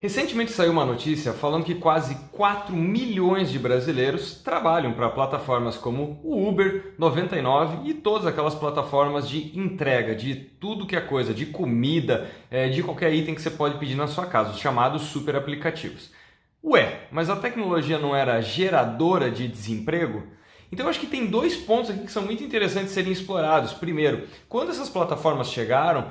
Recentemente saiu uma notícia falando que quase 4 milhões de brasileiros trabalham para plataformas como o Uber, 99 e todas aquelas plataformas de entrega de tudo que é coisa, de comida, de qualquer item que você pode pedir na sua casa, os chamados super aplicativos. Ué, mas a tecnologia não era geradora de desemprego? Então eu acho que tem dois pontos aqui que são muito interessantes de serem explorados. Primeiro, quando essas plataformas chegaram,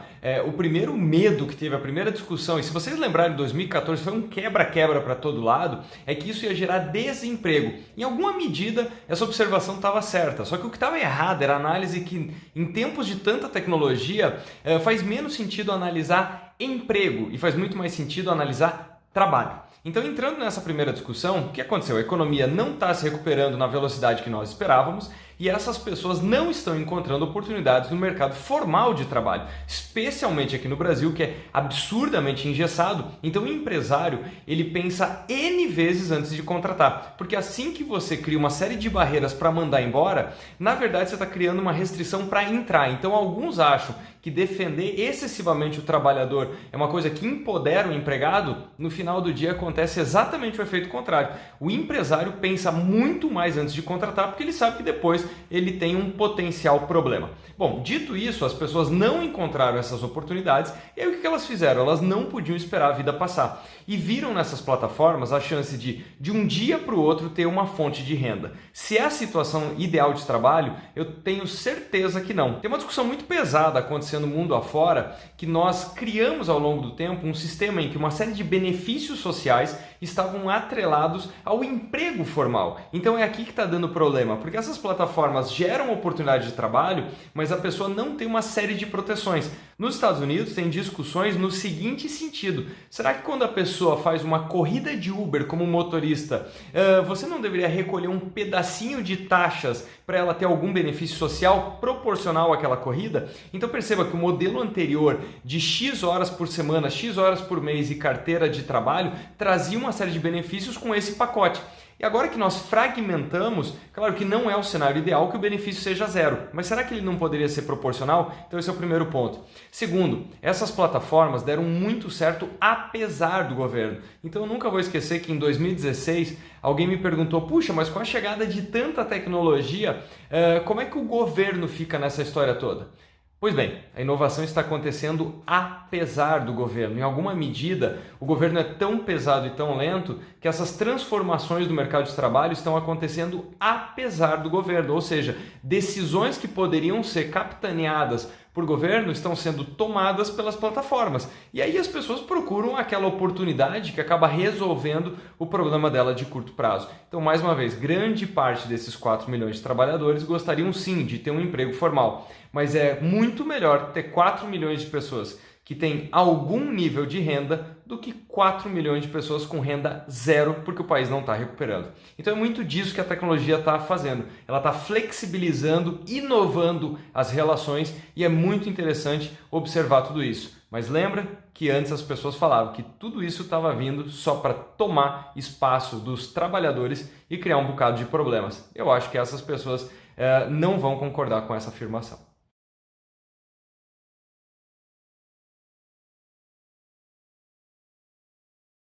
o primeiro medo que teve, a primeira discussão, e se vocês lembrarem de 2014 foi um quebra-quebra para todo lado, é que isso ia gerar desemprego. Em alguma medida, essa observação estava certa, só que o que estava errado era a análise que, em tempos de tanta tecnologia, faz menos sentido analisar emprego e faz muito mais sentido analisar trabalho. Então, entrando nessa primeira discussão, o que aconteceu? A economia não está se recuperando na velocidade que nós esperávamos e essas pessoas não estão encontrando oportunidades no mercado formal de trabalho, especialmente aqui no Brasil, que é absurdamente engessado. Então, o empresário ele pensa N vezes antes de contratar, porque assim que você cria uma série de barreiras para mandar embora, na verdade você está criando uma restrição para entrar. Então, alguns acham que defender excessivamente o trabalhador é uma coisa que empodera o empregado. No final do dia acontece exatamente o efeito contrário. O empresário pensa muito mais antes de contratar porque ele sabe que depois ele tem um potencial problema. Bom, dito isso, as pessoas não encontraram essas oportunidades e aí o que elas fizeram? Elas não podiam esperar a vida passar e viram nessas plataformas a chance de um dia para o outro ter uma fonte de renda. Se é a situação ideal de trabalho, eu tenho certeza que não. Tem uma discussão muito pesada acontecendo no mundo afora, que nós criamos ao longo do tempo um sistema em que uma série de benefícios sociais estavam atrelados ao emprego formal. Então é aqui que está dando problema, porque essas plataformas geram oportunidade de trabalho, mas a pessoa não tem uma série de proteções. Nos Estados Unidos tem discussões no seguinte sentido: será que quando a pessoa faz uma corrida de Uber como motorista, você não deveria recolher um pedacinho de taxas para ela ter algum benefício social proporcional àquela corrida? Então perceba que o modelo anterior de X horas por semana, X horas por mês e carteira de trabalho trazia uma série de benefícios com esse pacote. E agora que nós fragmentamos, claro que não é o cenário ideal que o benefício seja zero, mas será que ele não poderia ser proporcional? Então esse é o primeiro ponto. Segundo, essas plataformas deram muito certo apesar do governo. Então eu nunca vou esquecer que em 2016 alguém me perguntou: puxa, mas com a chegada de tanta tecnologia, como é que o governo fica nessa história toda? Pois bem, a inovação está acontecendo apesar do governo. Em alguma medida, o governo é tão pesado e tão lento que essas transformações do mercado de trabalho estão acontecendo apesar do governo. Ou seja, decisões que poderiam ser capitaneadas por governo estão sendo tomadas pelas plataformas. E aí as pessoas procuram aquela oportunidade que acaba resolvendo o problema dela de curto prazo. Então, mais uma vez, grande parte desses 4 milhões de trabalhadores gostariam sim de ter um emprego formal. Mas é muito melhor ter 4 milhões de pessoas que têm algum nível de renda do que 4 milhões de pessoas com renda zero, porque o país não está recuperando. Então é muito disso que a tecnologia está fazendo. Ela está flexibilizando, inovando as relações e é muito interessante observar tudo isso. Mas lembra que antes as pessoas falavam que tudo isso estava vindo só para tomar espaço dos trabalhadores e criar um bocado de problemas. Eu acho que essas pessoas não vão concordar com essa afirmação.